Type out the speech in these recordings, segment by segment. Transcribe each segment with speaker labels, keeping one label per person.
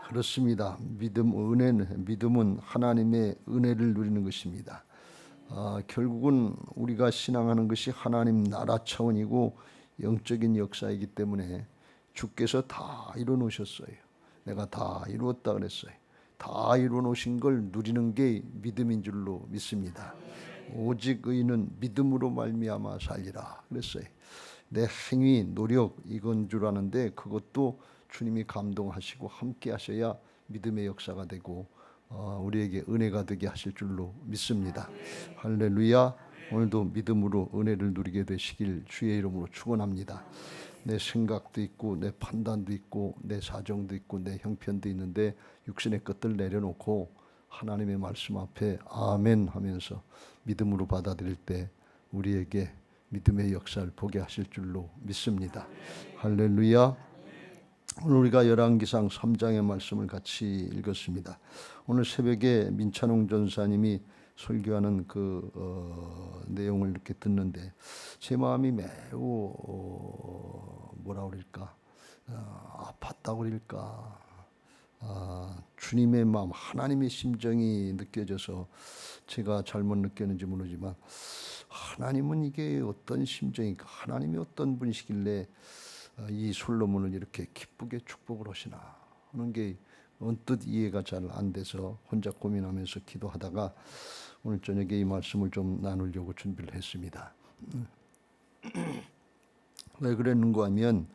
Speaker 1: 그렇습니다. 믿음은 하나님의 은혜를 누리는 것입니다. 결국은 우리가 신앙하는 것이 하나님 나라 차원이고 영적인 역사이기 때문에 주께서 다 이루어 놓으셨어요. 내가 다 이루었다 그랬어요. 다 이루어 놓으신 걸 누리는 게 믿음인 줄로 믿습니다. 오직 의인은 믿음으로 말미암아 살리라 그랬어요. 내 행위, 노력 이건 줄 아는데 그것도 주님이 감동하시고 함께 하셔야 믿음의 역사가 되고 우리에게 은혜가 되게 하실 줄로 믿습니다. 할렐루야. 오늘도 믿음으로 은혜를 누리게 되시길 주의 이름으로 축원합니다. 내 생각도 있고 내 판단도 있고 내 사정도 있고 내 형편도 있는데 육신의 것들 내려놓고 하나님의 말씀 앞에 아멘 하면서 믿음으로 받아들일 때 우리에게 믿음의 역사를 보게 하실 줄로 믿습니다. 할렐루야. 오늘 우리가 열왕기상 3장의 말씀을 같이 읽었습니다. 오늘 새벽에 민찬홍 전사님이 설교하는 그 내용을 이렇게 듣는데 제 마음이 매우 뭐라 그럴까 아팠다고 그럴까 주님의 마음 하나님의 심정이 느껴져서 제가 잘못 느꼈는지 모르지만 하나님은 이게 어떤 심정인가 하나님이 어떤 분이시길래 이 솔로몬을 이렇게 기쁘게 축복을 하시나 하는 게 언뜻 이해가 잘 안 돼서 혼자 고민하면서 기도하다가 오늘 저녁에 이 말씀을 좀 나누려고 준비를 했습니다. 왜 그랬는가 하면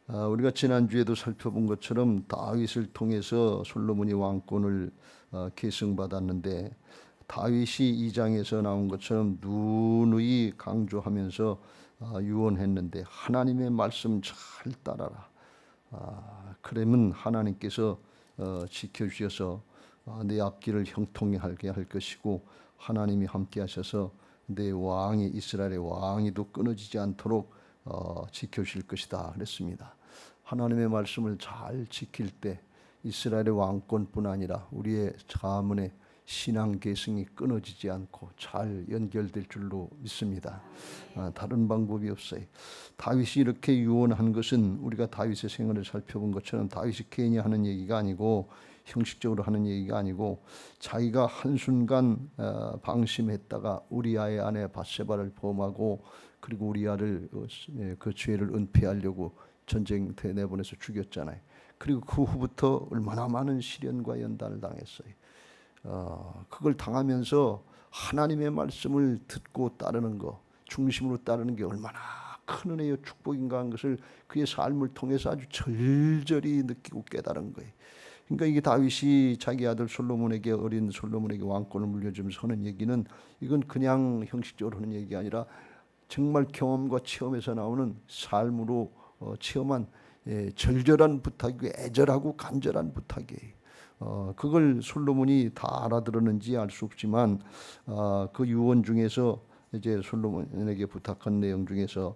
Speaker 1: 우리가 지난주에도 살펴본 것처럼 다윗을 통해서 솔로몬이 왕권을 계승받았는데 다윗이 2장에서 나온 것처럼 누누이 강조하면서 유언했는데 하나님의 말씀 잘 따라라. 그러면 하나님께서 지켜주셔서 내 앞길을 형통하게 할 것이고 하나님이 함께 하셔서 내 왕이 이스라엘의 왕위도 끊어지지 않도록 지켜주실 것이다 그랬습니다. 하나님의 말씀을 잘 지킬 때 이스라엘의 왕권뿐 아니라 우리의 가문의 신앙 계승이 끊어지지 않고 잘 연결될 줄로 믿습니다. 다른 방법이 없어요. 다윗이 이렇게 유언한 것은 우리가 다윗의 생활을 살펴본 것처럼 다윗이 괜히 하는 얘기가 아니고 형식적으로 하는 얘기가 아니고 자기가 한순간 방심했다가 우리아의 아내 밧세바를 범하고 그리고 우리아를 그 죄를 은폐하려고 전쟁터에 내보내서 죽였잖아요. 그리고 그 후부터 얼마나 많은 시련과 연단을 당했어요. 그걸 당하면서 하나님의 말씀을 듣고 따르는 것, 중심으로 따르는 게 얼마나 큰 은혜요 축복인가 하는 것을 그의 삶을 통해서 아주 절절히 느끼고 깨달은 거예요. 그러니까 이게 다윗이 자기 아들 솔로몬에게 어린 솔로몬에게 왕권을 물려주면서 하는 얘기는 이건 그냥 형식적으로 하는 얘기가 아니라 정말 경험과 체험에서 나오는 삶으로 체험한 절절한 부탁이고 애절하고 간절한 부탁이에요. 그걸 솔로몬이 다 알아들었는지 알 수 없지만 그 유언 중에서 이제 솔로몬에게 부탁한 내용 중에서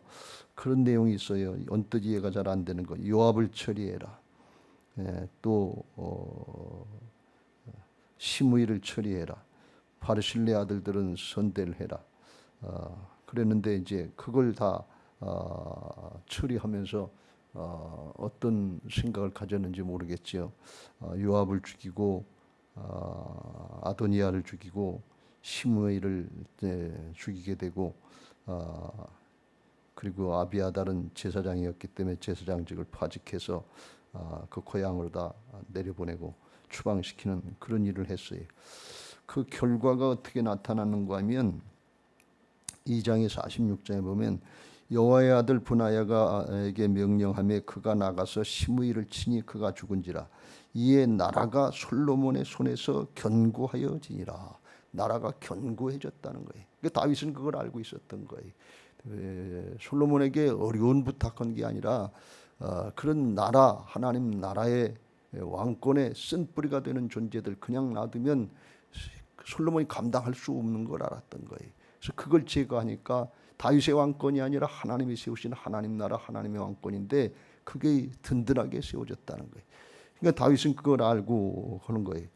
Speaker 1: 그런 내용이 있어요. 언뜻 이해가 잘 안 되는 거. 요압을 처리해라. 또 시므이를 처리해라. 바르실레 아들들은 선대를 해라. 그랬는데 이제 그걸 다 처리하면서 어떤 생각을 가졌는지 모르겠지요. 요압을 죽이고 아도니아를 죽이고 시므이를 죽이게 되고 그리고 아비아달은 제사장이었기 때문에 제사장직을 파직해서 그 고향으로 다 내려보내고 추방시키는 그런 일을 했어요. 그 결과가 어떻게 나타나는가 하면 2장의 46장에 보면 여호와의 아들 분하야가에게 명령하며 그가 나가서 시므이를 치니 그가 죽은지라 이에 나라가 솔로몬의 손에서 견고하여지니라. 나라가 견고해졌다는 거예요. 그러니까 다윗은 그걸 알고 있었던 거예요. 솔로몬에게 어려운 부탁한 게 아니라 그런 나라 하나님 나라의 왕권의 쓴뿌리가 되는 존재들 그냥 놔두면 솔로몬이 감당할 수 없는 걸 알았던 거예요. 그래서 그걸 제거하니까 다윗의 왕권이 아니라 하나님이 세우신 하나님 나라 하나님의 왕권인데 그게 든든하게 세워졌다는 거예요. 그러니까 다윗은 그걸 알고 하는 거예요.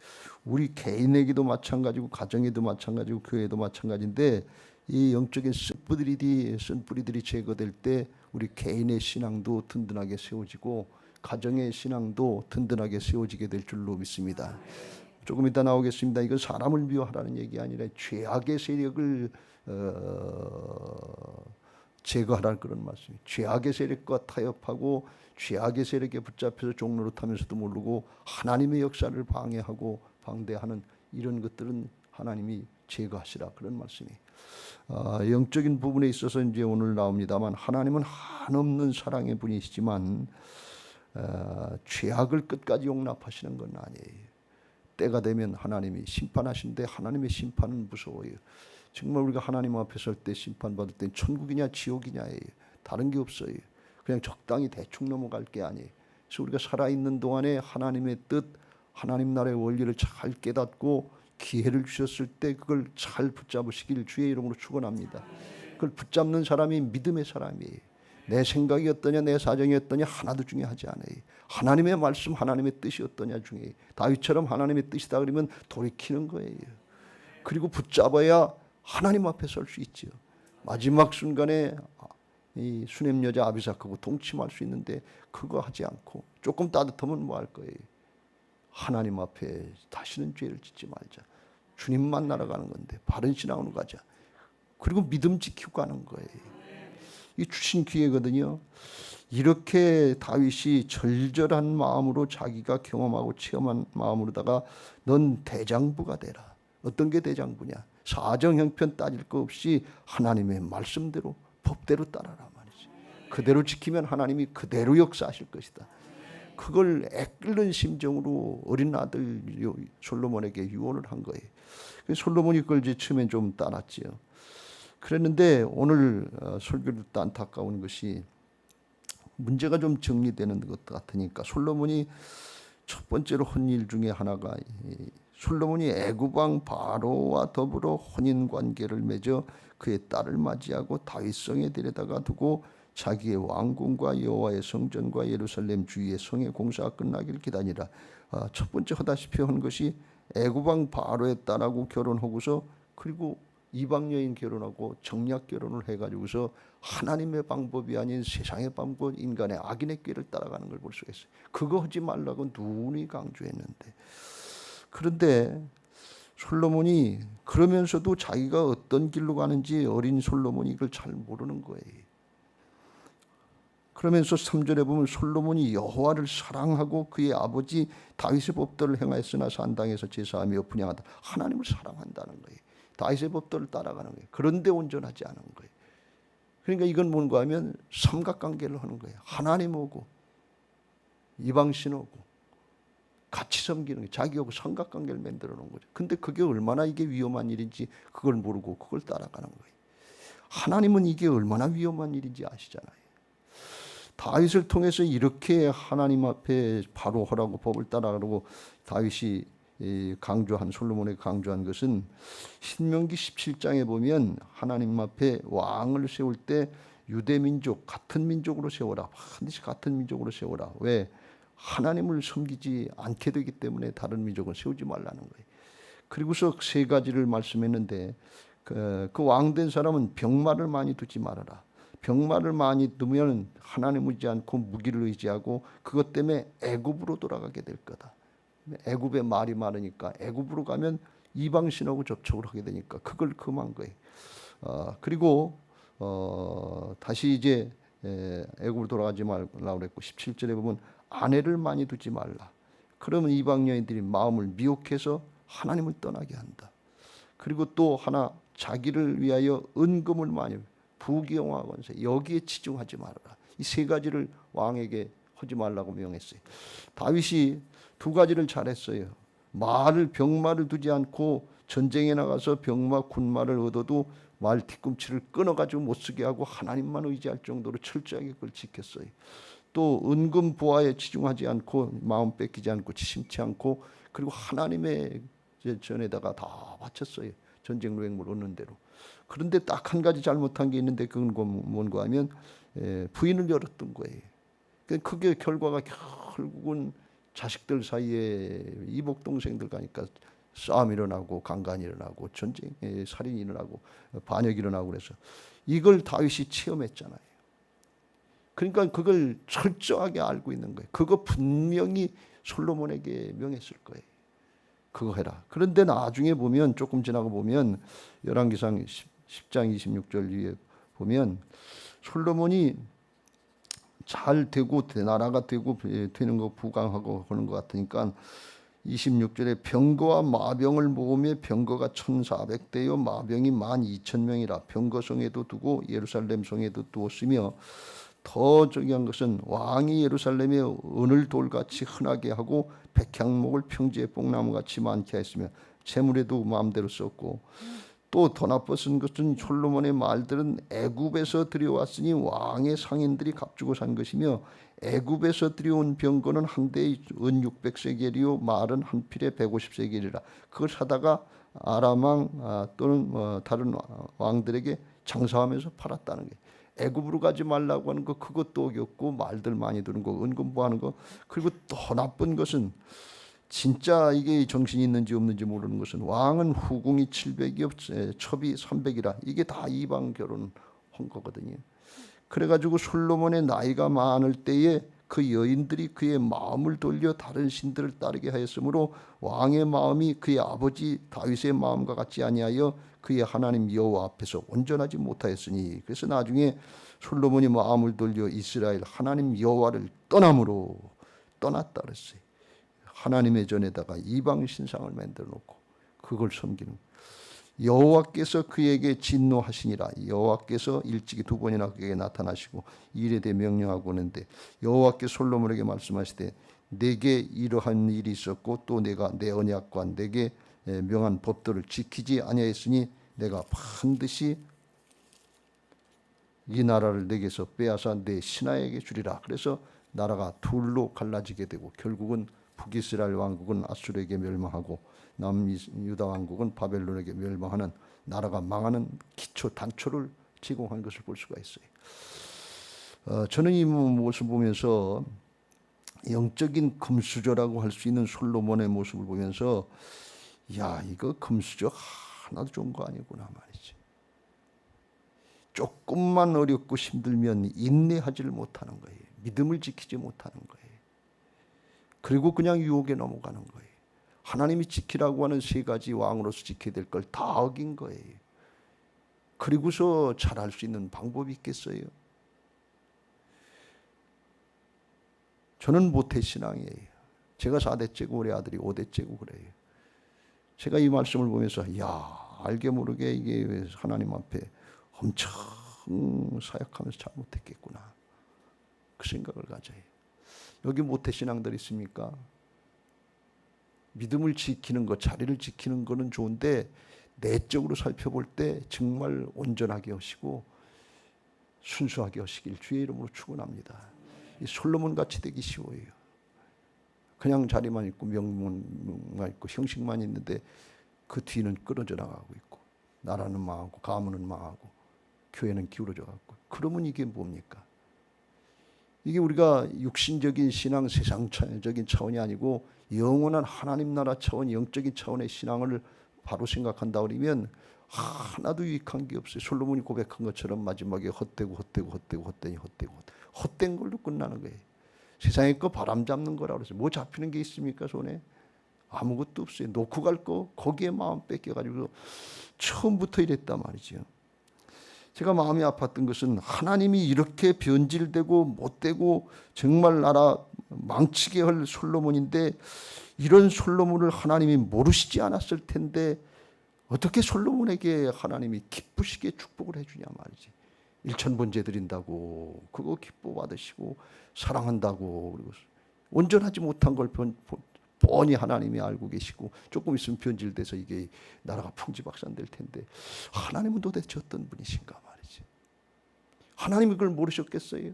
Speaker 1: 우리 개인에게도 마찬가지고 가정에도 마찬가지고 교회도 마찬가지인데 이 영적인 쓴뿌리들이 제거될 때 우리 개인의 신앙도 든든하게 세워지고 가정의 신앙도 든든하게 세워지게 될 줄로 믿습니다. 조금 이따 나오겠습니다. 이건 사람을 미워하라는 얘기 아니라 죄악의 세력을 제거하라는 그런 말씀이에요. 죄악의 세력과 타협하고 죄악의 세력에 붙잡혀서 종노릇하면서도 모르고 하나님의 역사를 방해하고 방대하는 이런 것들은 하나님이 제거하시라 그런 말씀이에요. 영적인 부분에 있어서 이제 오늘 나옵니다만 하나님은 한없는 사랑의 분이시지만 죄악을 끝까지 용납하시는 건 아니에요. 때가 되면 하나님이 심판하신데 하나님의 심판은 무서워요. 정말 우리가 하나님 앞에 설 때 심판받을 때 천국이냐 지옥이냐예요. 다른 게 없어요. 그냥 적당히 대충 넘어갈 게 아니에요. 그래서 우리가 살아있는 동안에 하나님의 뜻, 하나님 나라의 원리를 잘 깨닫고 기회를 주셨을 때 그걸 잘 붙잡으시길 주의 이름으로 축원합니다. 그걸 붙잡는 사람이 믿음의 사람이에요. 내 생각이 어떠냐 내 사정이 어떠냐 하나도 중요하지 않아요. 하나님의 말씀 하나님의 뜻이 어떠냐 중요해요. 다윗처럼 하나님의 뜻이다 그러면 돌이키는 거예요. 그리고 붙잡아야 하나님 앞에 설 수 있죠. 마지막 순간에 이 수냄 여자 아비삭하고 동침할 수 있는데 그거 하지 않고 조금 따뜻하면 뭐 할 거예요. 하나님 앞에 다시는 죄를 짓지 말자. 주님 만나러 가는 건데 바른 신앙으로 가자. 그리고 믿음 지키고 가는 거예요. 이 주신 기회거든요. 이렇게 다윗이 절절한 마음으로 자기가 경험하고 체험한 마음으로다가 넌 대장부가 되라. 어떤 게 대장부냐? 사정 형편 따질 거 없이 하나님의 말씀대로 법대로 따라라 말이지. 그대로 지키면 하나님이 그대로 역사하실 것이다. 그걸 애끓는 심정으로 어린 아들 솔로몬에게 유언을 한 거예요. 솔로몬이 그걸 이제 처음엔 좀 따랐지요. 그랬는데 오늘 설교를 듣다 안타까운 것이 문제가 좀 정리되는 것 같으니까 솔로몬이 첫 번째로 한 일 중에 하나가 솔로몬이 애굽 왕 바로와 더불어 혼인 관계를 맺어 그의 딸을 맞이하고 다윗성에 데려다가 두고 자기의 왕궁과 여호와의 성전과 예루살렘 주위의 성의 공사가 끝나길 기다리라. 첫 번째 하다시피 한 것이 애굽 왕 바로의 딸하고 결혼하고서 그리고 이방 여인 결혼하고 정략 결혼을 해가지고서 하나님의 방법이 아닌 세상의 방법, 인간의 악인의 꾀를 따라가는 걸 볼 수가 있어요. 그거 하지 말라고 누누이 강조했는데, 그런데 솔로몬이 그러면서도 자기가 어떤 길로 가는지 어린 솔로몬이 이걸 잘 모르는 거예요. 그러면서 3절에 보면 솔로몬이 여호와를 사랑하고 그의 아버지 다윗의 법도를 행하였으나 산당에서 제사하며 분향하다. 하나님을 사랑한다는 거예요. 다윗의 법도를 따라가는 거예요. 그런데 온전하지 않은 거예요. 그러니까 이건 뭔가 하면 삼각관계를 하는 거예요. 하나님 오고 이방신 오고 같이 섬기는 거예요. 자기하고 삼각관계를 만들어 놓은 거죠. 근데 그게 얼마나 이게 위험한 일인지 그걸 모르고 그걸 따라가는 거예요. 하나님은 이게 얼마나 위험한 일인지 아시잖아요. 다윗을 통해서 이렇게 하나님 앞에 바로 하라고 법을 따라가라고 다윗이 강조한 솔로몬에게 강조한 것은 신명기 17장에 보면 하나님 앞에 왕을 세울 때 유대 민족 같은 민족으로 세워라. 반드시 같은 민족으로 세워라. 왜? 하나님을 섬기지 않게 되기 때문에 다른 민족은 세우지 말라는 거예요. 그리고서 세 가지를 말씀했는데 그 왕된 사람은 병마를 많이 두지 말아라. 병마를 많이 두면 하나님 의지 않고 무기를 의지하고 그것 때문에 애굽으로 돌아가게 될 거다. 애굽에 말이 많으니까 애굽으로 가면 이방신하고 접촉을 하게 되니까 그걸 금한 거예요. 그리고 다시 이제 애굽으로 돌아가지 말라고 그랬고 17절에 보면 아내를 많이 두지 말라. 그러면 이방 여인들이 마음을 미혹해서 하나님을 떠나게 한다. 그리고 또 하나 자기를 위하여 은금을 많이 부귀영화 권세 여기에 치중하지 말아라. 이 세 가지를 왕에게 하지 말라고 명했어요. 다윗이 두 가지를 잘했어요. 병마를 두지 않고 전쟁에 나가서 병마 군마를 얻어도 말 뒤꿈치를 끊어가지고 못 쓰게 하고 하나님만 의지할 정도로 철저하게 그걸 지켰어요. 또 은금 보화에 치중하지 않고 마음 뺏기지 않고 심치 않고 그리고 하나님의 전에다가 다 바쳤어요. 전쟁 노획물 얻는 대로. 그런데 딱 한 가지 잘못한 게 있는데 그건 뭔가 하면 부인을 열었던 거예요. 그게 결과가 결국은 자식들 사이에 이복 동생들 가니까 싸움 일어나고 강간이 일어나고 전쟁 살인이 일어나고 반역이 일어나고 그래서 이걸 다윗이 체험했잖아요. 그러니까 그걸 철저하게 알고 있는 거예요. 그거 분명히 솔로몬에게 명했을 거예요. 그거 해라. 그런데 나중에 보면 조금 지나고 보면 열왕기상 10장 26절 위에 보면 솔로몬이 잘 되고 나라가 되고 되는 거 부강하고 하는 것 같으니까 26절에 병거와 마병을 모으며 병거가 1,400대요 마병이 12,000명이라 병거성에도 두고 예루살렘 성에도 두었으며 더 중요한 것은 왕이 예루살렘에 은을 돌같이 흔하게 하고 백향목을 평지에 뽕나무같이 많게 했으며 재물에도 마음대로 썼고 또 더 나빴은 것은 솔로몬의 말들은 애굽에서 들여왔으니 왕의 상인들이 값주고 산 것이며 애굽에서 들여온 병거는 한 대에 은 600세겔이요 말은 한 필에 150세겔이라 그걸 사다가 아람 왕 또는 다른 왕들에게 장사하면서 팔았다는 게 애굽으로 가지 말라고 하는 거 그것도 어겼고 말들 많이 드는 거 은근보하는 거 그리고 더 나쁜 것은 진짜 이게 정신이 있는지 없는지 모르는 것은 왕은 후궁이 700이요 첩이 300이라 이게 다 이방 결혼한 거거든요. 그래가지고 솔로몬의 나이가 많을 때에 그 여인들이 그의 마음을 돌려 다른 신들을 따르게 하였으므로 왕의 마음이 그의 아버지 다윗의 마음과 같지 아니하여 그의 하나님 여호와 앞에서 온전하지 못하였으니 그래서 나중에 솔로몬이 마음을 돌려 이스라엘 하나님 여호와를 떠남으로 떠났다 그랬어요. 하나님의 전에다가 이방 신상을 만들어 놓고 그걸 섬기는 여호와께서 그에게 진노하시니라. 여호와께서 일찍이 2번이나 그에게 나타나시고 일에 대해 명령하고 오는데 여호와께 솔로몬에게 말씀하시되 내게 이러한 일이 있었고 또 내가 내 언약과 내게 명한 법도를 지키지 아니하였으니 내가 반드시 이 나라를 내게서 빼앗아 내 신하에게 주리라. 그래서 나라가 둘로 갈라지게 되고 결국은 북이스라엘 왕국은 아수르에게 멸망하고 남유다 왕국은 바벨론에게 멸망하는 나라가 망하는 기초 단초를 제공한 것을 볼 수가 있어요. 저는 이 모습을 보면서 영적인 금수저라고 할 수 있는 솔로몬의 모습을 보면서 야 이거 금수저 하나도 좋은 거 아니구나 말이지. 조금만 어렵고 힘들면 인내하지를 못하는 거예요. 믿음을 지키지 못하는 거예요. 그리고 그냥 유혹에 넘어가는 거예요. 하나님이 지키라고 하는 3가지 왕으로서 지켜야 될 걸 다 어긴 거예요. 그리고서 잘할 수 있는 방법이 있겠어요? 저는 모태신앙이에요. 제가 4대째고 우리 아들이 5대째고 그래요. 제가 이 말씀을 보면서 야 알게 모르게 이게 하나님 앞에 엄청 사역하면서 잘못했겠구나 그 생각을 가져요. 여기 모태신앙들 있습니까? 믿음을 지키는 것, 자리를 지키는 것은 좋은데 내적으로 살펴볼 때 정말 온전하게 하시고 순수하게 하시길 주의 이름으로 축원합니다. 이 솔로몬 같이 되기 쉬워요. 그냥 자리만 있고 명문만 있고 형식만 있는데 그 뒤는 끊어져 나가고 있고 나라는 망하고 가문은 망하고 교회는 기울어져 가고 그러면 이게 뭡니까? 이게 우리가 육신적인 신앙, 세상적인 차원이 아니고 영원한 하나님 나라 차원, 영적인 차원의 신앙을 바로 생각한다 그러면 하나도 유익한 게 없어요. 솔로몬이 고백한 것처럼 마지막에 헛되고 헛된 걸로 끝나는 거예요. 세상에 거 바람 잡는 거라고 그랬어요. 뭐 잡히는 게 있습니까 손에? 아무것도 없어요. 놓고 갈 거 거기에 마음 뺏겨가지고 처음부터 이랬단 말이죠. 제가 마음이 아팠던 것은 하나님이 이렇게 변질되고 못되고 정말 나라 망치게 할 솔로몬인데 이런 솔로몬을 하나님이 모르시지 않았을 텐데 어떻게 솔로몬에게 하나님이 기쁘시게 축복을 해주냐 말이지. 1,000번제 드린다고 그거 기뻐 받으시고 사랑한다고 그리고 온전하지 못한 걸 뻔히 하나님이 알고 계시고 조금 있으면 변질돼서 이게 나라가 풍지박산될 텐데 하나님은 도대체 어떤 분이신가 말이지. 하나님이 그걸 모르셨겠어요?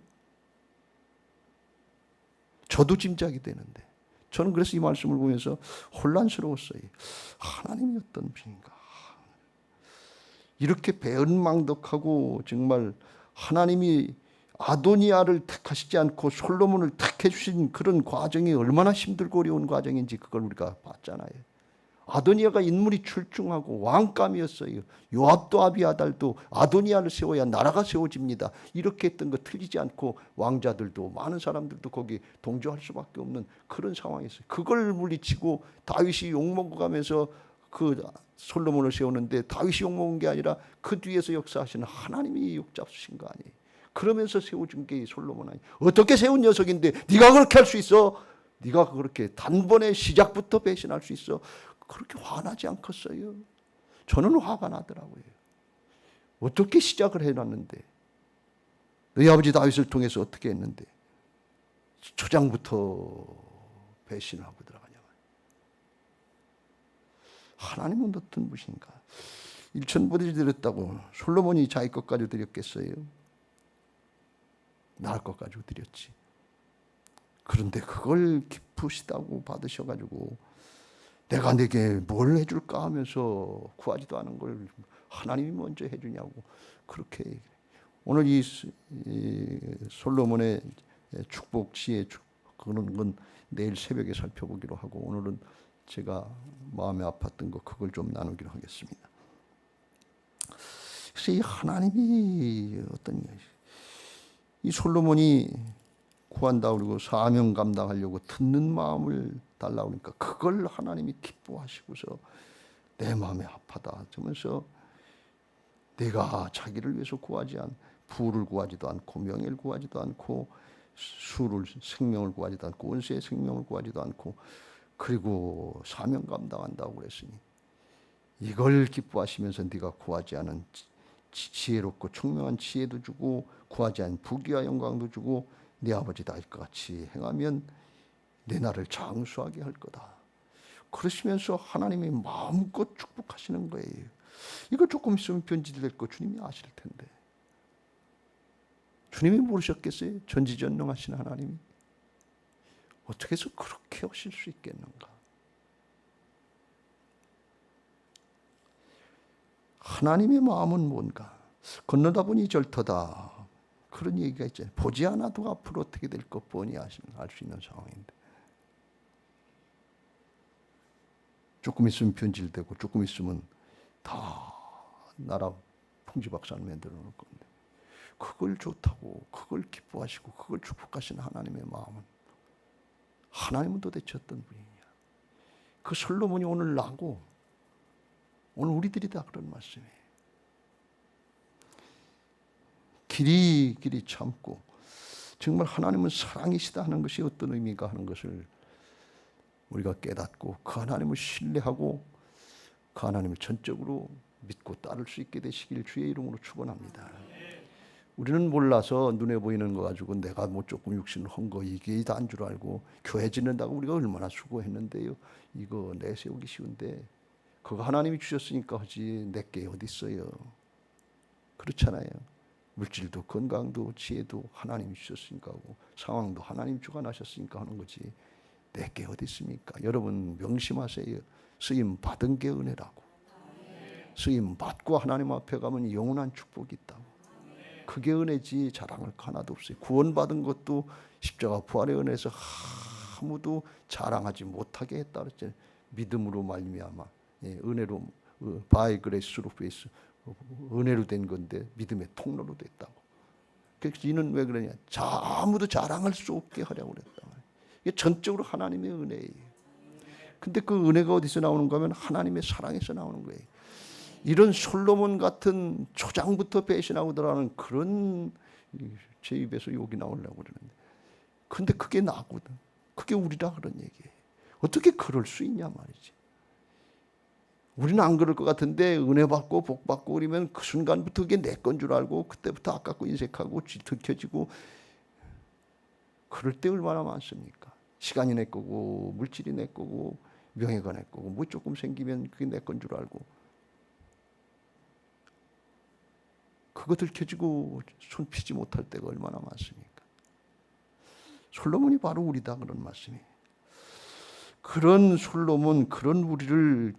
Speaker 1: 저도 짐작이 되는데 저는 그래서 이 말씀을 보면서 혼란스러웠어요. 하나님이 어떤 분인가. 이렇게 배은망덕하고 정말 하나님이 아도니아를 택하시지 않고 솔로몬을 택해 주신 그런 과정이 얼마나 힘들고 어려운 과정인지 그걸 우리가 봤잖아요. 아도니아가 인물이 출중하고 왕감이었어요. 요압도 아비아달도 아도니아를 세워야 나라가 세워집니다. 이렇게 했던 거 틀리지 않고 왕자들도 많은 사람들도 거기 동조할 수밖에 없는 그런 상황이었어요. 그걸 물리치고 다윗이 욕먹고 가면서 그 솔로몬을 세우는데 다윗이 욕먹은 게 아니라 그 뒤에서 역사하시는 하나님이 욕잡수신 거 아니에요. 그러면서 세워준 게 솔로몬 아니에요. 어떻게 세운 녀석인데 네가 그렇게 할 수 있어? 네가 그렇게 단번에 시작부터 배신할 수 있어? 그렇게 화나지 않겠어요? 저는 화가 나더라고요. 어떻게 시작을 해놨는데 너희 아버지 다윗을 통해서 어떻게 했는데 초장부터 배신을 하고 들어가냐. 하나님은 어떤 분인가? 일천보들이 드렸다고 솔로몬이 자기 것 가지고 드렸겠어요? 나을 것 가지고 드렸지. 그런데 그걸 기쁘시다고 받으셔가지고 내가 내게 뭘 해줄까 하면서 구하지도 않은 걸 하나님이 먼저 해주냐고 그렇게. 오늘 이 솔로몬의 축복 지혜 그런 건 내일 새벽에 살펴보기로 하고 오늘은 제가 마음에 아팠던 거 그걸 좀 나누기로 하겠습니다. 그래서 이 하나님이 어떤 이 솔로몬이 구한다 그러고 사명 감당하려고 듣는 마음을 달라고 그러니까 그걸 하나님이 기뻐하시고서 내 마음이 아파다 하면서 내가 자기를 위해서 구하지 않 부를 구하지도 않고 명예를 구하지도 않고 수를 생명을 구하지도 않고 원수의 생명을 구하지도 않고 그리고 사명 감당한다고 그랬으니 이걸 기뻐하시면서 네가 구하지 않은 지혜롭고 총명한 지혜도 주고 구하지 않은 부귀와 영광도 주고 네 아버지 다윗과 같이 행하면 내 나를 장수하게 할 거다. 그러시면서 하나님이 마음껏 축복하시는 거예요. 이거 조금 있으면 변질될 거 주님이 아실 텐데. 주님이 모르셨겠어요? 전지전능하신 하나님이. 어떻게 해서 그렇게 하실 수 있겠는가? 하나님의 마음은 뭔가? 건너다 보니 절터다. 그런 얘기가 있잖아요. 보지 않아도 앞으로 어떻게 될 것 뻔히 알 수 있는 상황인데. 조금 있으면 변질되고 조금 있으면 다 나라 풍지박산 만들어 놓을 건데 그걸 좋다고 그걸 기뻐하시고 그걸 축복하시는 하나님의 마음은 하나님은 도대체 어떤 분이냐. 그 솔로몬이 오늘 나고 오늘 우리들이 다 그런 말씀이에요. 길이 참고 정말 하나님은 사랑이시다 하는 것이 어떤 의미가 하는 것을 우리가 깨닫고 그 하나님을 신뢰하고 그 하나님을 전적으로 믿고 따를 수 있게 되시길 주의 이름으로 축원합니다. 우리는 몰라서 눈에 보이는 거 가지고 내가 뭐 조금 육신을 한 거 이게 다인 줄 알고 교회 짓는다고 우리가 얼마나 수고했는데요. 이거 내세우기 쉬운데 그거 하나님이 주셨으니까 하지 내게 어디 있어요. 그렇잖아요. 물질도 건강도 지혜도 하나님이 주셨으니까 하고 상황도 하나님 주관하셨으니까 하는 거지 내게 어디 있습니까? 여러분 명심하세요. 쓰임 받은 게 은혜라고. 쓰임 받고 하나님 앞에 가면 영원한 축복이 있다고. 그게 은혜지 자랑할 거 하나도 없어요. 구원받은 것도 십자가 부활의 은혜에서 아무도 자랑하지 못하게 했다 그랬잖아요. 믿음으로 말미암아 은혜로 바이 그레이스로 페이스 은혜로 된 건데 믿음의 통로로 됐다고. 그래서 이는 왜 그러냐? 아무도 자랑할 수 없게 하려고 그랬다. 이게 전적으로 하나님의 은혜예요. 근데 그 은혜가 어디서 나오는가 하면 하나님의 사랑에서 나오는 거예요. 이런 솔로몬 같은 초장부터 배신하고 들어가는 그런 제 입에서 욕이 나오려고 그러는데 근데 그게 나거든. 그게 우리라 그런 얘기예요. 어떻게 그럴 수 있냐 말이지. 우리는 안 그럴 것 같은데 은혜 받고 복 받고 그러면 그 순간부터 그게 내 건 줄 알고 그때부터 아깝고 인색하고 들켜지고 그럴 때 얼마나 많습니까? 시간이 내 거고 물질이 내 거고 명예가 내 거고 뭐 조금 생기면 그게 내 건 줄 알고 그거 들켜지고 손 피지 못할 때가 얼마나 많습니까? 솔로몬이 바로 우리다 그런 말씀이에요. 그런 솔로몬 그런 우리를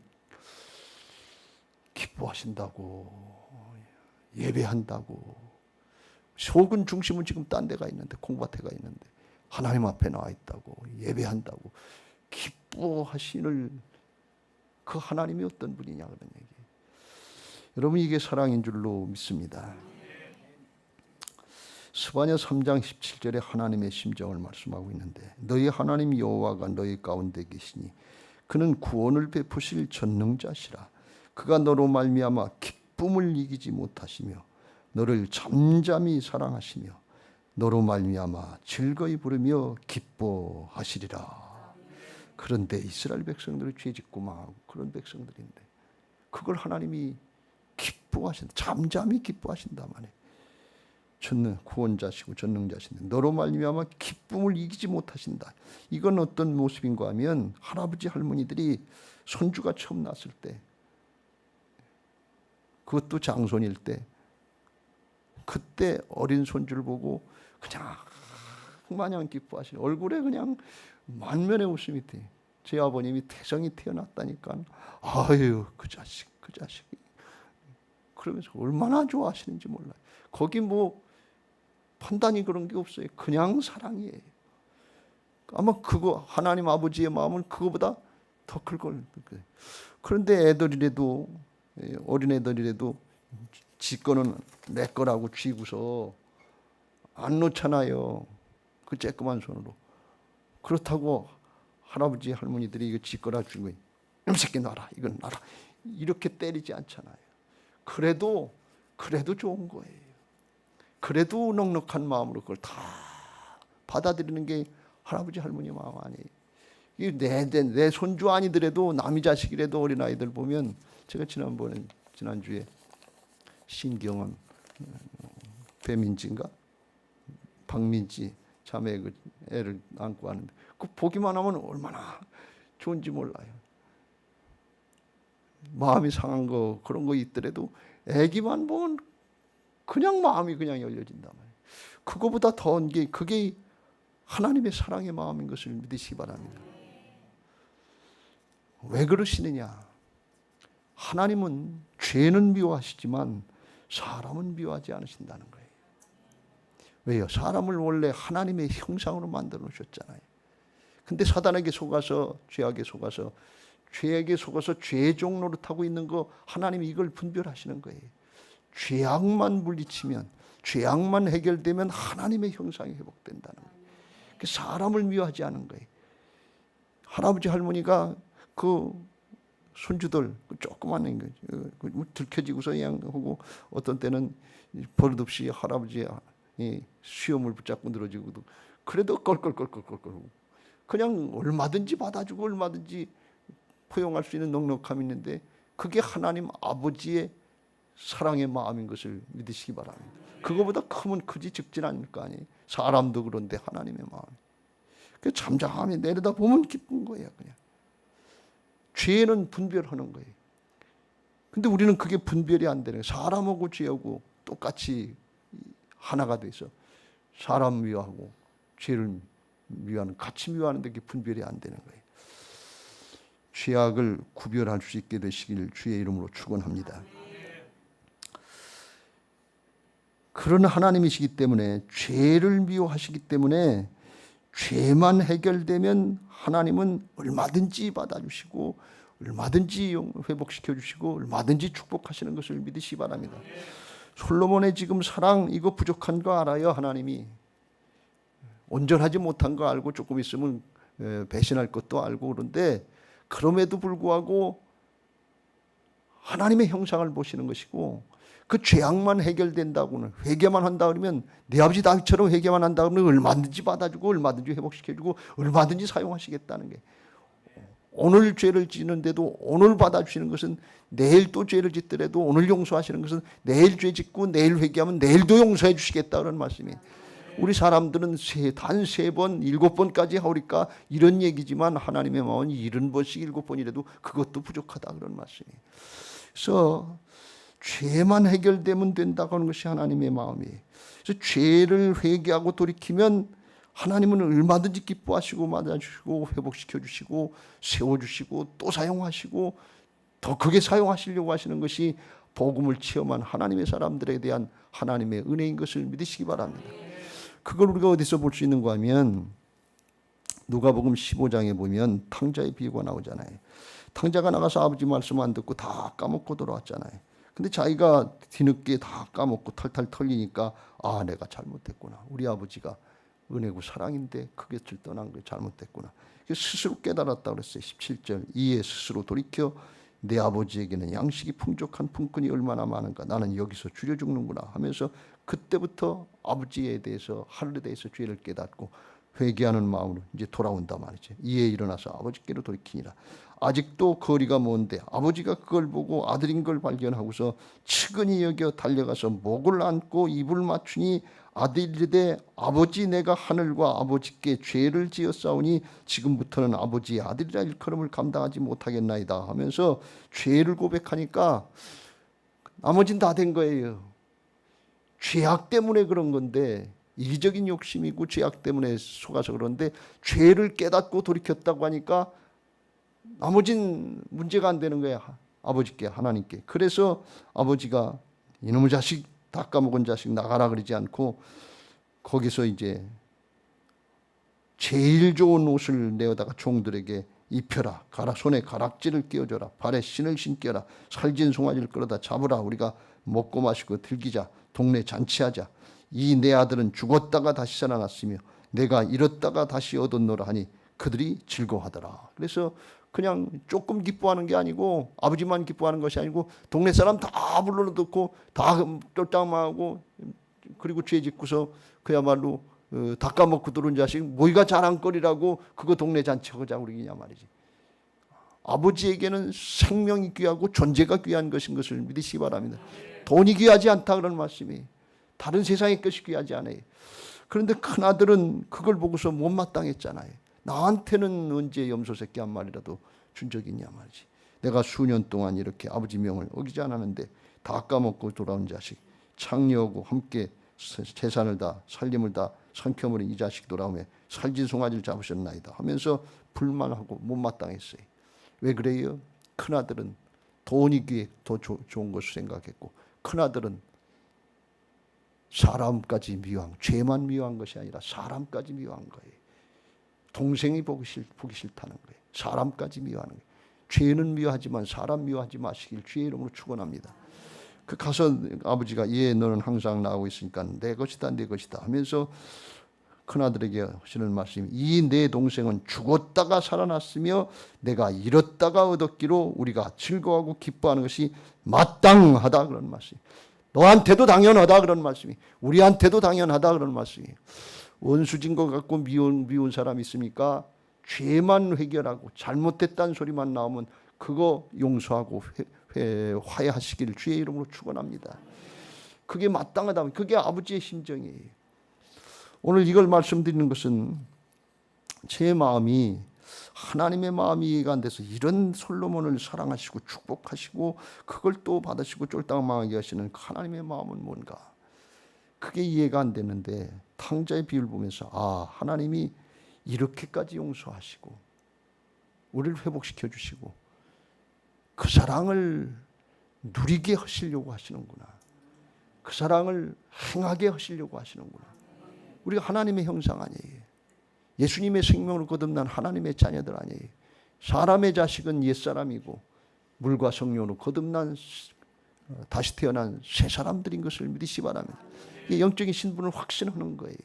Speaker 1: 기뻐하신다고 예배한다고 속은 중심은 지금 딴 데가 있는데 콩밭에가 있는데 하나님 앞에 나와 있다고 예배한다고 기뻐하시는 그 하나님이 어떤 분이냐 그런 얘기예요. 여러분, 이게 사랑인 줄로 믿습니다. 스바냐 3장 17절에 하나님의 심정을 말씀하고 있는데, 너희 하나님 여호와가 너희 가운데 계시니 그는 구원을 베푸실 전능자시라. 그가 너로 말미암아 기쁨을 이기지 못하시며 너를 잠잠히 사랑하시며 너로 말미암아 즐거이 부르며 기뻐하시리라. 그런데 이스라엘 백성들이 죄짓고 망하고 그런 백성들인데 그걸 하나님이 기뻐하신다. 잠잠히 기뻐하신다 말이에요. 전능 구원자시고 전능자신데 너로 말미암아 기쁨을 이기지 못하신다. 이건 어떤 모습인가 하면 할아버지 할머니들이 손주가 처음 났을 때, 그것도 장손일 때, 그때 어린 손주를 보고 그냥 마냥 기뻐하시는, 얼굴에 그냥 만면의 웃음이 돼. 제 아버님이 태성이 태어났다니까 아유 그 자식 그러면서 얼마나 좋아하시는지 몰라요. 거기 뭐 판단이 그런 게 없어요. 그냥 사랑이에요. 아마 그거 하나님 아버지의 마음은 그거보다 더 클 걸. 그런데 애들이라도, 어린애들이라도 지 거는 내 거라고 쥐고서 안 놓잖아요. 그 쬐끄만 손으로. 그렇다고 할아버지 할머니들이 이거 지 거라 주고 이놈 새끼 놔라, 이건 놔라, 이렇게 때리지 않잖아요. 그래도 좋은 거예요. 그래도 넉넉한 마음으로 그걸 다 받아들이는 게 할아버지 할머니 마음 아니에요. 내 손주 아니더라도 남의 자식이라도 어린아이들 보면, 제가 지난주에 신경원 배민지인가 박민지 자매 그 애를 안고 하는데 그 보기만 하면 얼마나 좋은지 몰라요. 마음이 상한 거 그런 거 있더라도 애기만 보면 그냥 마음이 그냥 열려진단 말이에요. 그거보다 더한 게 그게 하나님의 사랑의 마음인 것을 믿으시기 바랍니다. 왜 그러시느냐? 하나님은 죄는 미워하시지만 사람은 미워하지 않으신다는 거예요. 왜요? 사람을 원래 하나님의 형상으로 만들어 놓으셨잖아요. 근데 사단에게 속아서, 죄에게 속아서 죄종 노릇하고 있는 거 하나님이 이걸 분별하시는 거예요. 죄악만 물리치면, 죄악만 해결되면 하나님의 형상이 회복된다는 거예요. 사람을 미워하지 않은 거예요. 할아버지 할머니가 그 손주들 조그만 거 들켜지고서 그냥 하고, 어떤 때는 버릇없이 할아버지 수염을 붙잡고 늘어지고도 그래도 껄껄껄껄껄 그냥 얼마든지 받아주고 얼마든지 포용할 수 있는 넉넉함이 있는데, 그게 하나님 아버지의 사랑의 마음인 것을 믿으시기 바랍니다. 그거보다 크면 크지 적진 않을 거 아니에요. 사람도 그런데 하나님의 마음. 그 잠잠하게 내려다 보면 기쁜 거예요. 그냥 죄는 분별하는 거예요. 근데 우리는 그게 분별이 안 되는 거예요. 사람하고 죄하고 똑같이 하나가 돼서 사람 미워하고 죄를 미워하는, 같이 미워하는데 그게 분별이 안 되는 거예요. 죄악을 구별할 수 있게 되시길 주의 이름으로 축원합니다. 그런 하나님이시기 때문에, 죄를 미워하시기 때문에 죄만 해결되면 하나님은 얼마든지 받아주시고 얼마든지 회복시켜 주시고 얼마든지 축복하시는 것을 믿으시기 바랍니다. 솔로몬의 지금 사랑, 이거 부족한 거 알아요. 하나님이 온전하지 못한 거 알고 조금 있으면 배신할 것도 알고, 그런데 그럼에도 불구하고 하나님의 형상을 보시는 것이고, 그 죄악만 해결된다고는, 회개만 한다 그러면, 내 아버지 다윗처럼 회개만 한다 그러면 얼마든지 받아주고 얼마든지 회복시켜주고 얼마든지 사용하시겠다는 게, 오늘 죄를 짓는데도 오늘 받아주시는 것은, 내일 또 죄를 짓더라도 오늘 용서하시는 것은, 내일 죄 짓고 내일 회개하면 내일도 용서해 주시겠다 그런 말씀이에요. 우리 사람들은 단 3번, 7번까지 하오리까 이런 얘기지만, 하나님의 마음은 70번씩 7번이라도 그것도 부족하다 그런 말씀이에요. 그래서 죄만 해결되면 된다고 하는 것이 하나님의 마음이에요. 그래서 죄를 회개하고 돌이키면 하나님은 얼마든지 기뻐하시고 맞아주시고 회복시켜 주시고 세워주시고 또 사용하시고 더 크게 사용하시려고 하시는 것이 복음을 체험한 하나님의 사람들에 대한 하나님의 은혜인 것을 믿으시기 바랍니다. 그걸 우리가 어디서 볼 수 있는가 하면, 누가복음 15장에 보면 탕자의 비유가 나오잖아요. 탕자가 나가서 아버지 말씀 안 듣고 다 까먹고 돌아왔잖아요. 근데 자기가 뒤늦게 다 까먹고 탈탈 털리니까 아, 내가 잘못했구나. 우리 아버지가 은혜고 사랑인데 그 곁을 떠난 게 잘못됐구나. 스스로 깨달았다 그랬어요. 17절. 이에 스스로 돌이켜 내 아버지에게는 양식이 풍족한 품꾼이 얼마나 많은가. 나는 여기서 줄여 죽는구나 하면서 그때부터 아버지에 대해서, 하늘에 대해서 죄를 깨닫고 회개하는 마음으로 이제 돌아온다 말이죠. 이에 일어나서 아버지께로 돌이키니라. 아직도 거리가 먼데 아버지가 그걸 보고 아들인 걸 발견하고서 측은히 여겨 달려가서 목을 안고 입을 맞추니 아들이 이르되 아버지, 내가 하늘과 아버지께 죄를 지었사오니 지금부터는 아버지의 아들이라 일컬음을 감당하지 못하겠나이다 하면서 죄를 고백하니까 나머진 다 된 거예요. 죄악 때문에 그런 건데, 이기적인 욕심이고 죄악 때문에 속아서 그런데 죄를 깨닫고 돌이켰다고 하니까 나머진 문제가 안 되는 거야. 아버지께, 하나님께. 그래서 아버지가 이놈의 자식, 다 까먹은 자식 나가라 그러지 않고 거기서 이제 제일 좋은 옷을 내어다가 종들에게 입혀라. 가라, 손에 가락지를 끼워줘라. 발에 신을 신겨라. 살진 송아지를 끌어다 잡으라. 우리가 먹고 마시고 즐기자. 동네 잔치하자. 이 내 아들은 죽었다가 다시 살아났으며 내가 잃었다가 다시 얻었노라 하니 그들이 즐거워하더라. 그래서 그냥 조금 기뻐하는 게 아니고, 아버지만 기뻐하는 것이 아니고 동네 사람 다 불러놓고 다 쫄딱망하고, 그리고 죄 짓고서 그야말로 다 까먹고 들어온 자식 뭐가 자랑거리라고 그거 동네 잔치하자 그러냐 말이지. 아버지에게는 생명이 귀하고 존재가 귀한 것인 것을 믿으시기 바랍니다. 돈이 귀하지 않다 그런 말씀이, 다른 세상의 것이 귀하지 않아요. 그런데 큰아들은 그걸 보고서 못마땅했잖아요. 나한테는 언제 염소 새끼 한 마리라도 준 적이 있냐 말이지. 내가 수년 동안 이렇게 아버지 명을 어기지 않았는데 다 까먹고 돌아온 자식, 창녀하고 함께 재산을 다 살림을 다 삼켜버린 이 자식 돌아오며 살진 송아지를 잡으셨나이다 하면서 불만하고 못마땅했어요. 왜 그래요? 큰아들은 돈이 귀해 더 좋은 것을 생각했고, 큰아들은 사람까지 미워한, 죄만 미워한 것이 아니라 사람까지 미워한 거예요. 동생이 보기 싫다는 거예요. 사람까지 미워하는 거예요. 죄는 미워하지만 사람 미워하지 마시길 주의 이름으로 축원합니다. 그 가서 아버지가 예, 너는 항상 나오고 있으니까 내 것이다, 내 것이다 하면서 큰아들에게 하시는 말씀이, 이 내 동생은 죽었다가 살아났으며 내가 잃었다가 얻었기로 우리가 즐거워하고 기뻐하는 것이 마땅하다 그런 말씀이, 너한테도 당연하다 그런 말씀이, 우리한테도 당연하다 그런 말씀이. 원수진 것 같고 미운 사람이 있습니까? 죄만 해결하고 잘못됐다는 소리만 나오면 그거 용서하고 화해하시기를 주의 이름으로 축원합니다. 그게 마땅하다. 그게 아버지의 심정이에요. 오늘 이걸 말씀드리는 것은 제 마음이 하나님의 마음이 이해가 안 돼서 이런 솔로몬을 사랑하시고 축복하시고 그걸 또 받으시고 쫄딱망하게 하시는 하나님의 마음은 뭔가, 그게 이해가 안 되는데 탕자의 비유를 보면서 아, 하나님이 이렇게까지 용서하시고 우리를 회복시켜 주시고 그 사랑을 누리게 하시려고 하시는구나. 그 사랑을 행하게 하시려고 하시는구나. 우리가 하나님의 형상 아니에요. 예수님의 생명으로 거듭난 하나님의 자녀들 아니에요. 사람의 자식은 옛사람이고 물과 성령으로 거듭난 다시 태어난 새 사람들인 것을 믿으시기 바랍니다. 영적인 신분을 확신하는 거예요.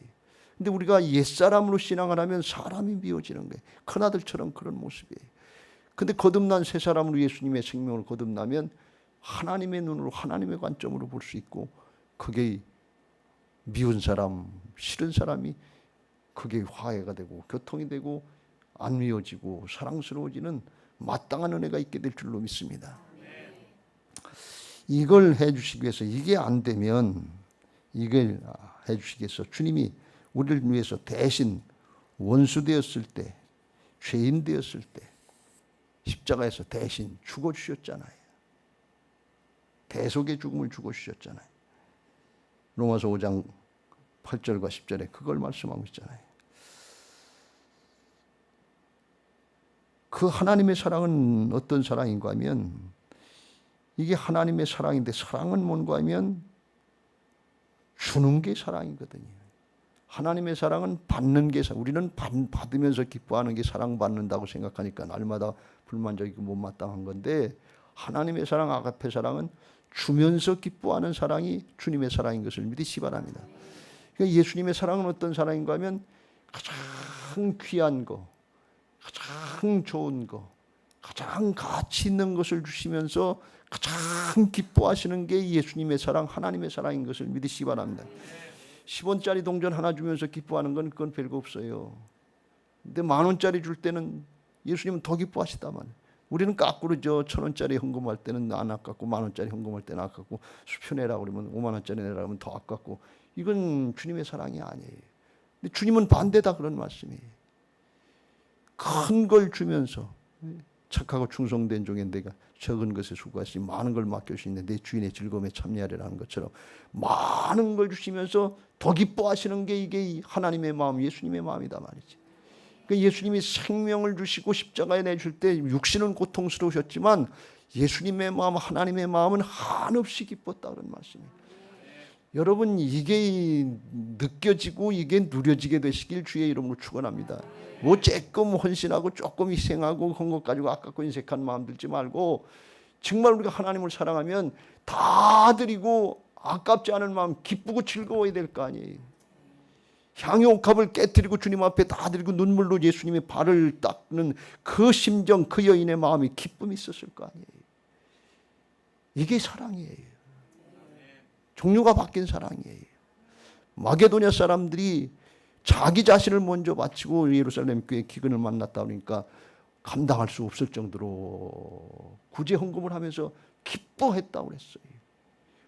Speaker 1: 근데 우리가 옛사람으로 신앙을 하면 사람이 미워지는 거예요. 큰아들처럼 그런 모습이에요. 근데 거듭난 새 사람으로 예수님의 생명을 거듭나면 하나님의 눈으로, 하나님의 관점으로 볼 수 있고, 그게 미운 사람, 싫은 사람이 그게 화해가 되고 교통이 되고 안 미워지고 사랑스러워지는 마땅한 은혜가 있게 될 줄로 믿습니다. 이걸 해주시기 위해서, 이게 안 되면 이걸 해주시기 위해서 주님이 우리를 위해서 대신 원수 되었을 때, 죄인 되었을 때 십자가에서 대신 죽어주셨잖아요. 대속의 죽음을 죽어주셨잖아요. 로마서 5장 8절과 10절에 그걸 말씀하고 있잖아요. 그 하나님의 사랑은 어떤 사랑인가 하면, 이게 하나님의 사랑인데 사랑은 뭔가 하면 주는 게 사랑이거든요. 하나님의 사랑은 받는 게, 우리는 받으면서 기뻐하는 게 사랑받는다고 생각하니까 날마다 불만족이고 못마땅한 건데, 하나님의 사랑, 아가페 사랑은 주면서 기뻐하는 사랑이 주님의 사랑인 것을 믿으시기 바랍니다. 그러니까 예수님의 사랑은 어떤 사랑인가 하면 가장 귀한 거, 가장 좋은 거, 가장 가치 있는 것을 주시면서 가장 기뻐하시는 게 예수님의 사랑, 하나님의 사랑인 것을 믿으시기 바랍니다. 10원짜리 동전 하나 주면서 기뻐하는 건 그건 별거 없어요. 근데 10,000원짜리 줄 때는 예수님은 더 기뻐하시단 말이에요. 우리는 거꾸로 1,000원짜리 헌금할 때는 안 아깝고 10,000원짜리 헌금할 때는 아깝고 수표 내라고 그러면 50,000원짜리 내라고 하면 더 아깝고, 이건 주님의 사랑이 아니에요. 근데 주님은 반대다 그런 말씀이에요. 큰 걸 주면서, 착하고 충성된 종에 내가 적은 것에 수고하시 많은 걸 맡겨주시는데 내 주인의 즐거움에 참여하리라는 것처럼 많은 걸 주시면서 더 기뻐하시는 게 이게 하나님의 마음, 예수님의 마음이다 말이지. 그러니까 예수님이 생명을 주시고 십자가에 내줄 때 육신은 고통스러우셨지만 예수님의 마음, 하나님의 마음은 한없이 기뻤다 그런 말씀이에요. 여러분, 이게 느껴지고 이게 누려지게 되시길 주의 이름으로 축원합니다. 뭐 조금 헌신하고 조금 희생하고 그런 것 가지고 아깝고 인색한 마음 들지 말고, 정말 우리가 하나님을 사랑하면 다 드리고 아깝지 않은 마음, 기쁘고 즐거워야 될 거 아니에요. 향유 옥합을 깨뜨리고 주님 앞에 다 드리고 눈물로 예수님의 발을 닦는 그 심정, 그 여인의 마음이 기쁨이 있었을 거 아니에요. 이게 사랑이에요. 종류가 바뀐 사랑이에요. 마게도냐 사람들이 자기 자신을 먼저 바치고 예루살렘 교회 기근을 만났다 그러니까 감당할 수 없을 정도로 구제 헌금을 하면서 기뻐했다고 그랬어요.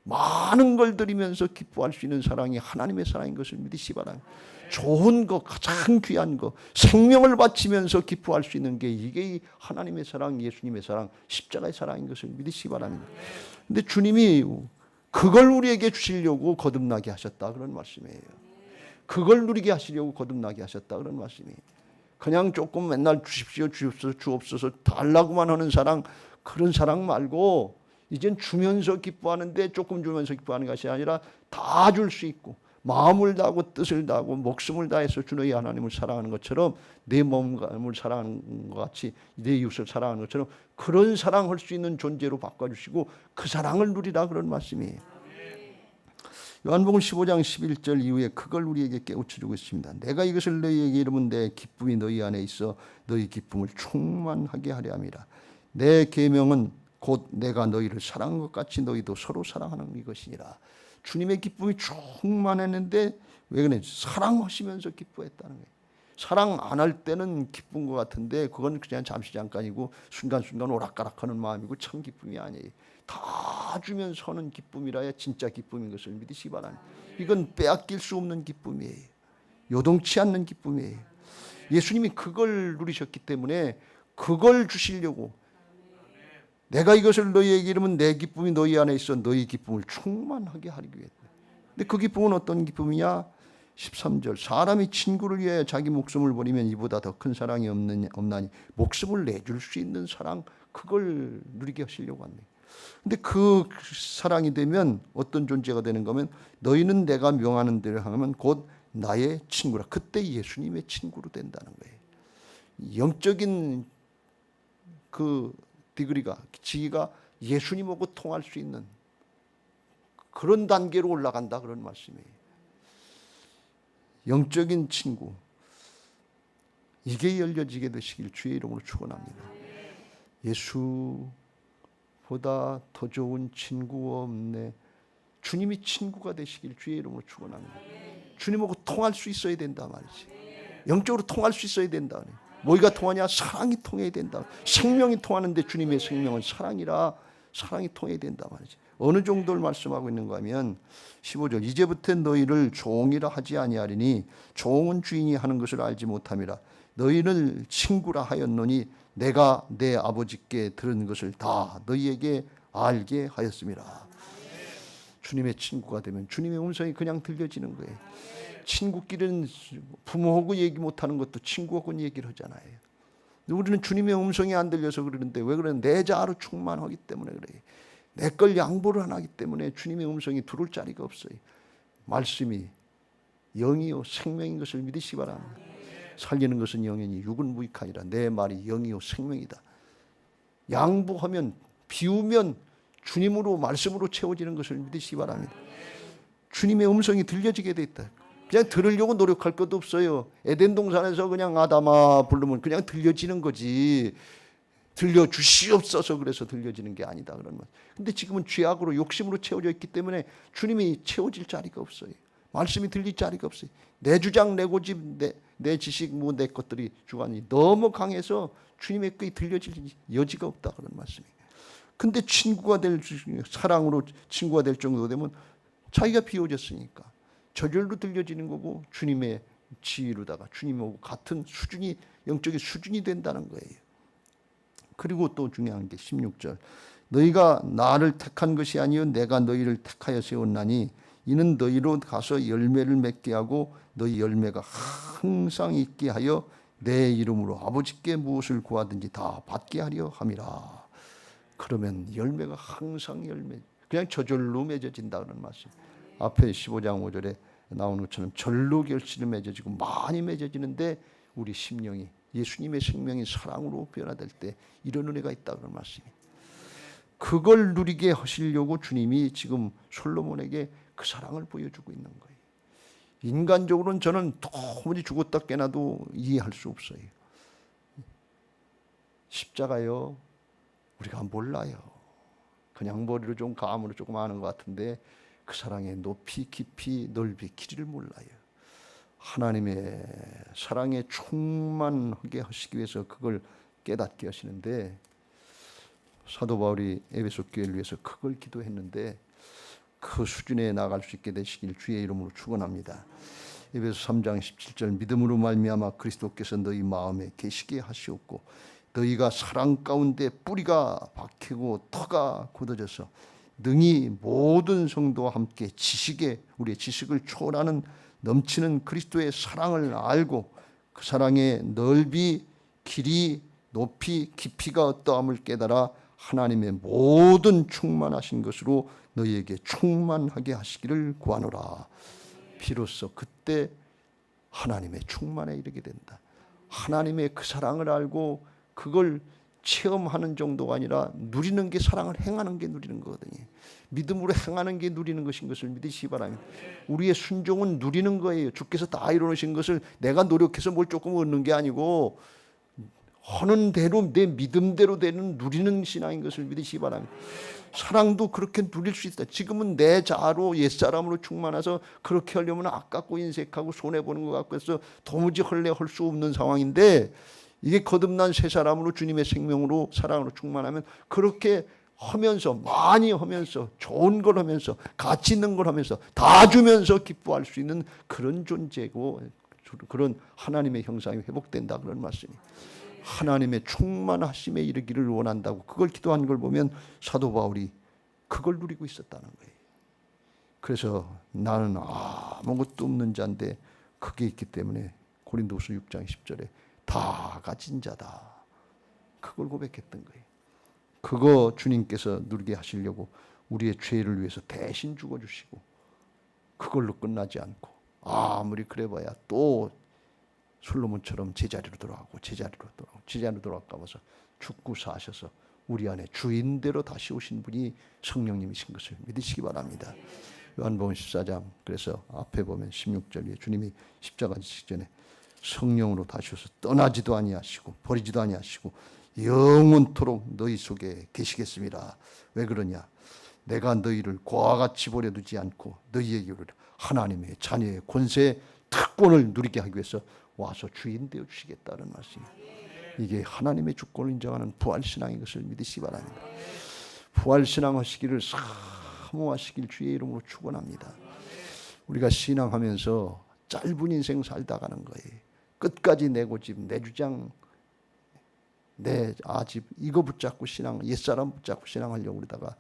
Speaker 1: 많은 걸 드리면서 기뻐할 수 있는 사랑이 하나님의 사랑인 것을 믿으시기 바랍니다. 좋은 거, 가장 귀한 거, 생명을 바치면서 기뻐할 수 있는 게 이게 하나님의 사랑, 예수님의 사랑, 십자가의 사랑인 것을 믿으시기 바랍니다. 근데 주님이 그걸 우리에게 주시려고 거듭나게 하셨다 그런 말씀이에요. 그걸 누리게 하시려고 거듭나게 하셨다 그런 말씀이에요. 그냥 조금 맨날 주십시오, 주옵소서 달라고만 하는 사랑, 그런 사랑 말고 이젠 주면서 기뻐하는데 조금 주면서 기뻐하는 것이 아니라 다 줄 수 있고 마음을 다하고 뜻을 다하고 목숨을 다해서 주 너희 하나님을 사랑하는 것처럼 내 몸을 사랑하는 것 같이 내 이웃을 사랑하는 것처럼 그런 사랑할 수 있는 존재로 바꿔주시고 그 사랑을 누리라 그런 말씀이에요. 요한복음 15장 11절 이후에 그걸 우리에게 깨우쳐주고 있습니다. 내가 이것을 너희에게 이르면 내 기쁨이 너희 안에 있어 너희 기쁨을 충만하게 하려 함이라. 내 계명은 곧 내가 너희를 사랑한 것 같이 너희도 서로 사랑하는 이것이니라. 주님의 기쁨이 충만했는데 왜 그래? 사랑하시면서 기뻐했다는 거예요. 사랑 안 할 때는 기쁜 것 같은데 그건 그냥 잠시 잠깐이고 순간순간 오락가락하는 마음이고 참 기쁨이 아니에요. 다 주면서는 기쁨이라야 진짜 기쁨인 것을 믿으시기 바랍니다. 이건 빼앗길 수 없는 기쁨이에요. 요동치 않는 기쁨이에요. 예수님이 그걸 누리셨기 때문에 그걸 주시려고 내가 이것을 너희에게 이르면 내 기쁨이 너희 안에 있어 너희 기쁨을 충만하게 하기 위해. 근데 그 기쁨은 어떤 기쁨이냐? 13절 사람이 친구를 위해 자기 목숨을 버리면 이보다 더 큰 사랑이 없나니 목숨을 내줄 수 있는 사랑, 그걸 누리게 하시려고 합니다. 근데 그 사랑이 되면 어떤 존재가 되는 거면 너희는 내가 명하는 대로 하면 곧 나의 친구라. 그때 예수님의 친구로 된다는 거예요. 영적인 그 디그리가, 지위가 예수님하고 통할 수 있는 그런 단계로 올라간다 그런 말씀이에요. 영적인 친구, 이게 열려지게 되시길 주의 이름으로 축원합니다. 예수보다 더 좋은 친구 없네. 주님이 친구가 되시길 주의 이름으로 축원합니다. 주님하고 통할 수 있어야 된다 말이지. 영적으로 통할 수 있어야 된다. 뭐가 통하냐? 사랑이 통해야 된다. 생명이 통하는데 주님의 생명은 사랑이라 사랑이 통해야 된다 말이지. 어느 정도를 말씀하고 있는가 하면 15절 이제부터 너희를 종이라 하지 아니하리니 종은 주인이 하는 것을 알지 못함이라. 너희를 친구라 하였노니 내가 내 아버지께 들은 것을 다 너희에게 알게 하였음이라. 주님의 친구가 되면 주님의 음성이 그냥 들려지는 거예요. 친구끼리는 부모하고 얘기 못하는 것도 친구하고는 얘기를 하잖아요. 우리는 주님의 음성이 안 들려서 그러는데 왜 그러냐? 내 자아로 충만하기 때문에 그래요. 내 걸 양보를 안 하기 때문에 주님의 음성이 들어올 자리가 없어요. 말씀이 영이요 생명인 것을 믿으시기 바랍니다. 살리는 것은 영이니 육은 무익하니라. 내 말이 영이요 생명이다. 양보하면 비우면 주님으로 말씀으로 채워지는 것을 믿으시기 바랍니다. 주님의 음성이 들려지게 돼 있다. 그냥 들으려고 노력할 것도 없어요. 에덴 동산에서 그냥 아담아 부르면 그냥 들려지는 거지. 들려주시옵소서 그래서 들려지는 게 아니다 그런 말. 근데 지금은 죄악으로 욕심으로 채워져 있기 때문에 주님이 채워질 자리가 없어요. 말씀이 들릴 자리가 없어요. 내 주장 내 고집 내 지식 뭐 내 것들이 주관이 너무 강해서 주님의 끄이 들려질 여지가 없다 그런 말씀이에요. 근데 친구가 될 사랑으로 친구가 될 정도 되면 자기가 비워졌으니까 저절로 들려지는 거고 주님의 지위로다가 주님하고 같은 수준이 영적인 수준이 된다는 거예요. 그리고 또 중요한 게 16절. 너희가 나를 택한 것이 아니요 내가 너희를 택하여 세웠나니 이는 너희로 가서 열매를 맺게 하고 너희 열매가 항상 있게 하여 내 이름으로 아버지께 무엇을 구하든지 다 받게 하려 함이라. 그러면 열매가 항상 열매, 그냥 저절로 맺어진다는 말씀. 앞에 15장 5절에 나오는 것처럼 절로 결실을 맺어지고 많이 맺어지는데 우리 심령이 예수님의 생명이 사랑으로 변화될 때 이런 은혜가 있다는 말씀이에요. 그걸 누리게 하시려고 주님이 지금 솔로몬에게 그 사랑을 보여주고 있는 거예요. 인간적으로는 저는 도무지 죽었다 깨나도 이해할 수 없어요. 십자가요, 우리가 몰라요. 그냥 머리로 좀 감으로 조금 아는 것 같은데 그 사랑의 높이 깊이 넓이 길이를 몰라요. 하나님의 사랑에 충만하게 하시기 위해서 그걸 깨닫게 하시는데 사도 바울이 에베소 교회를 위해서 그걸 기도했는데 그 수준에 나갈 수 있게 되시길 주의 이름으로 축원합니다. 에베소 3장 17절 믿음으로 말미암아 그리스도께서 너희 마음에 계시게 하시옵고 너희가 사랑 가운데 뿌리가 박히고 터가 굳어져서 능히 모든 성도와 함께 지식에 우리의 지식을 초월하는 넘치는 그리스도의 사랑을 알고 그 사랑의 넓이, 길이, 높이, 깊이가 어떠함을 깨달아 하나님의 모든 충만하신 것으로 너희에게 충만하게 하시기를 구하노라. 비로소 그때 하나님의 충만에 이르게 된다. 하나님의 그 사랑을 알고 그걸 체험하는 정도가 아니라 누리는 게 사랑을 행하는 게 누리는 거거든요. 믿음으로 행하는 게 누리는 것인 것을 믿으시기 바랍니다. 우리의 순종은 누리는 거예요. 주께서 다 이루어놓으신 것을 내가 노력해서 뭘 조금 얻는 게 아니고 하는 대로 내 믿음대로 되는 누리는 신앙인 것을 믿으시기 바랍니다. 사랑도 그렇게 누릴 수 있다. 지금은 내 자아로 옛사람으로 충만해서 그렇게 하려면 아깝고 인색하고 손해보는 것 같고 해서 도무지 할 수 없는 상황인데 이게 거듭난 새 사람으로 주님의 생명으로 사랑으로 충만하면 그렇게 하면서 많이 하면서 좋은 걸 하면서 가치 있는 걸 하면서 다 주면서 기뻐할 수 있는 그런 존재고 그런 하나님의 형상이 회복된다 그런 말씀이. 하나님의 충만하심에 이르기를 원한다고 그걸 기도한 걸 보면 사도 바울이 그걸 누리고 있었다는 거예요. 그래서 나는 아무것도 없는 자인데 그게 있기 때문에 고린도후서 6장 10절에 다 가진 자다. 그걸 고백했던 거예요. 그거 주님께서 누리게 하시려고 우리의 죄를 위해서 대신 죽어주시고 그걸로 끝나지 않고 아무리 그래봐야 또 솔로몬처럼 제자리로 돌아가고 제자리로 돌아갈까 봐서 죽고 사셔서 우리 안에 주인대로 다시 오신 분이 성령님이신 것을 믿으시기 바랍니다. 요한복음 14장 그래서 앞에 보면 16절에 주님이 십자가 지시기 전에 성령으로 다시 오셔서 떠나지도 아니하시고 버리지도 아니하시고 영원토록 너희 속에 계시겠습니다. 왜 그러냐? 내가 너희를 고와 같이 버려두지 않고 너희에게 하나님의 자녀의 권세 특권을 누리게 하기 위해서 와서 주인 되어 주시겠다는 말씀입니다. 이게 하나님의 주권을 인정하는 부활신앙인 것을 믿으시기 바랍니다. 부활신앙 하시기를 사모하시길 주의 이름으로 축원합니다. 우리가 신앙하면서 짧은 인생 살다 가는 거예요. 끝까지 내 고집, 내 주장, 내 아집 이거 붙잡고 신앙, 옛사람 붙잡고 신앙하려고 그러다가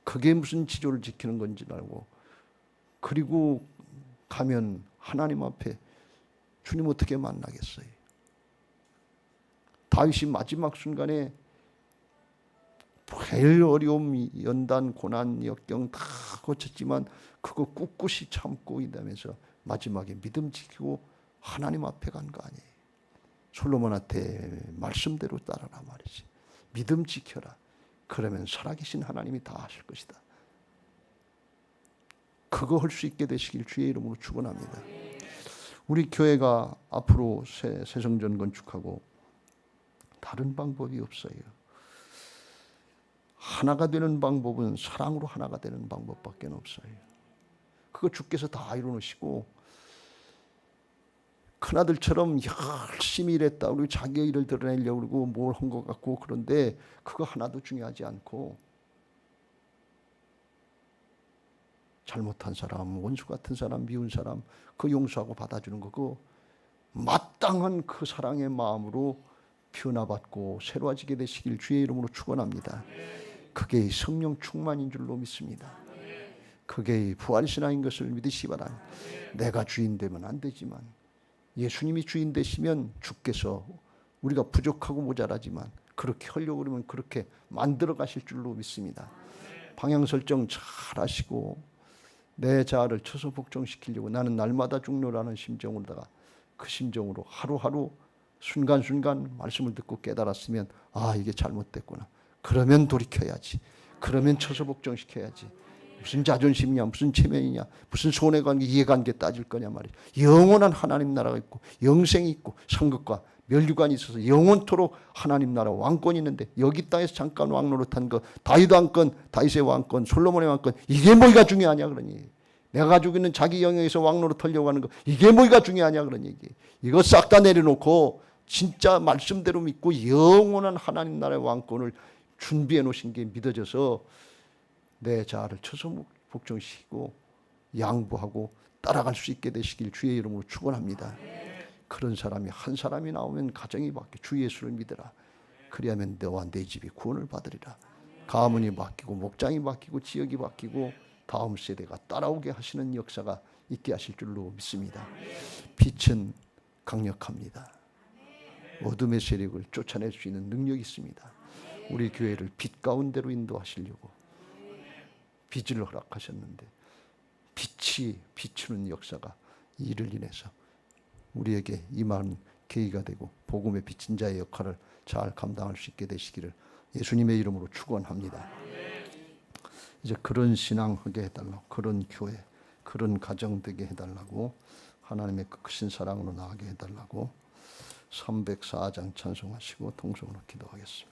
Speaker 1: 그게 무슨 지조를 지키는 건지 알고 그리고 가면 하나님 앞에 주님 어떻게 만나겠어요? 다윗이 마지막 순간에 제일 어려움, 연단, 고난, 역경 다 거쳤지만 그거 꿋꿋이 참고 있다면서 마지막에 믿음 지키고 하나님 앞에 간 거 아니에요. 솔로몬한테 말씀대로 따라라 말이지. 믿음 지켜라. 그러면 살아계신 하나님이 다 하실 것이다. 그거 할 수 있게 되시길 주의 이름으로 축원합니다. 우리 교회가 앞으로 새 성전 건축하고 다른 방법이 없어요. 하나가 되는 방법은 사랑으로 하나가 되는 방법밖에 없어요. 그거 주께서 다 이루시고 큰아들처럼 열심히 일했다. 우리 자기의 일을 드러내려고 그러고 뭘 한 것 같고 그런데 그거 하나도 중요하지 않고 잘못한 사람, 원수 같은 사람, 미운 사람 그 용서하고 받아주는 거고 마땅한 그 사랑의 마음으로 변화받고 새로워지게 되시길 주의 이름으로 축원합니다. 그게 성령 충만인 줄로 믿습니다. 그게 부활신앙인 것을 믿으시기 바랍니다. 내가 주인 되면 안 되지만 예수님이 주인 되시면 주께서 우리가 부족하고 모자라지만 그렇게 하려고 그러면 그렇게 만들어 가실 줄로 믿습니다. 방향 설정 잘 하시고 내 자아를 쳐서 복종시키려고 나는 날마다 죽노라는 심정으로다가 그 심정으로 하루하루 순간순간 말씀을 듣고 깨달았으면 아 이게 잘못됐구나. 그러면 돌이켜야지. 그러면 쳐서 복종시켜야지. 무슨 자존심이냐 무슨 체면이냐 무슨 손해관계 이해관계 따질 거냐 말이야. 영원한 하나님 나라가 있고 영생이 있고 상급과 멸류관이 있어서 영원토록 하나님 나라 왕권이 있는데 여기 땅에서 잠깐 왕노릇한 거 다윗 왕권 다윗의 왕권 솔로몬의 왕권 이게 뭐가 중요하냐 그러니 내가 가지고 있는 자기 영역에서 왕노릇 하려고 하는 거 이게 뭐가 중요하냐 그런 얘기. 이거 싹 다 내려놓고 진짜 말씀대로 믿고 영원한 하나님 나라의 왕권을 준비해 놓으신 게 믿어져서 내 자아를 쳐서 복종시키고 양보하고 따라갈 수 있게 되시길 주의 이름으로 축원합니다. 그런 사람이 한 사람이 나오면 가정이 바뀌고 주 예수를 믿으라. 그리하면 너와 내 집이 구원을 받으리라. 가문이 바뀌고 목장이 바뀌고 지역이 바뀌고 다음 세대가 따라오게 하시는 역사가 있게 하실 줄로 믿습니다. 빛은 강력합니다. 어둠의 세력을 쫓아낼 수 있는 능력이 있습니다. 우리 교회를 빛 가운데로 인도하시려고 빛을 허락하셨는데 빛이 비추는 역사가 이를 인해서 우리에게 임하는 계기가 되고 복음의 비친 자의 역할을 잘 감당할 수 있게 되시기를 예수님의 이름으로 축원합니다. 이제 그런 신앙 하게 해달라고 그런 교회 그런 가정 되게 해달라고 하나님의 크신 사랑으로 나가게 해달라고 304장 찬송하시고 통성으로 기도하겠습니다.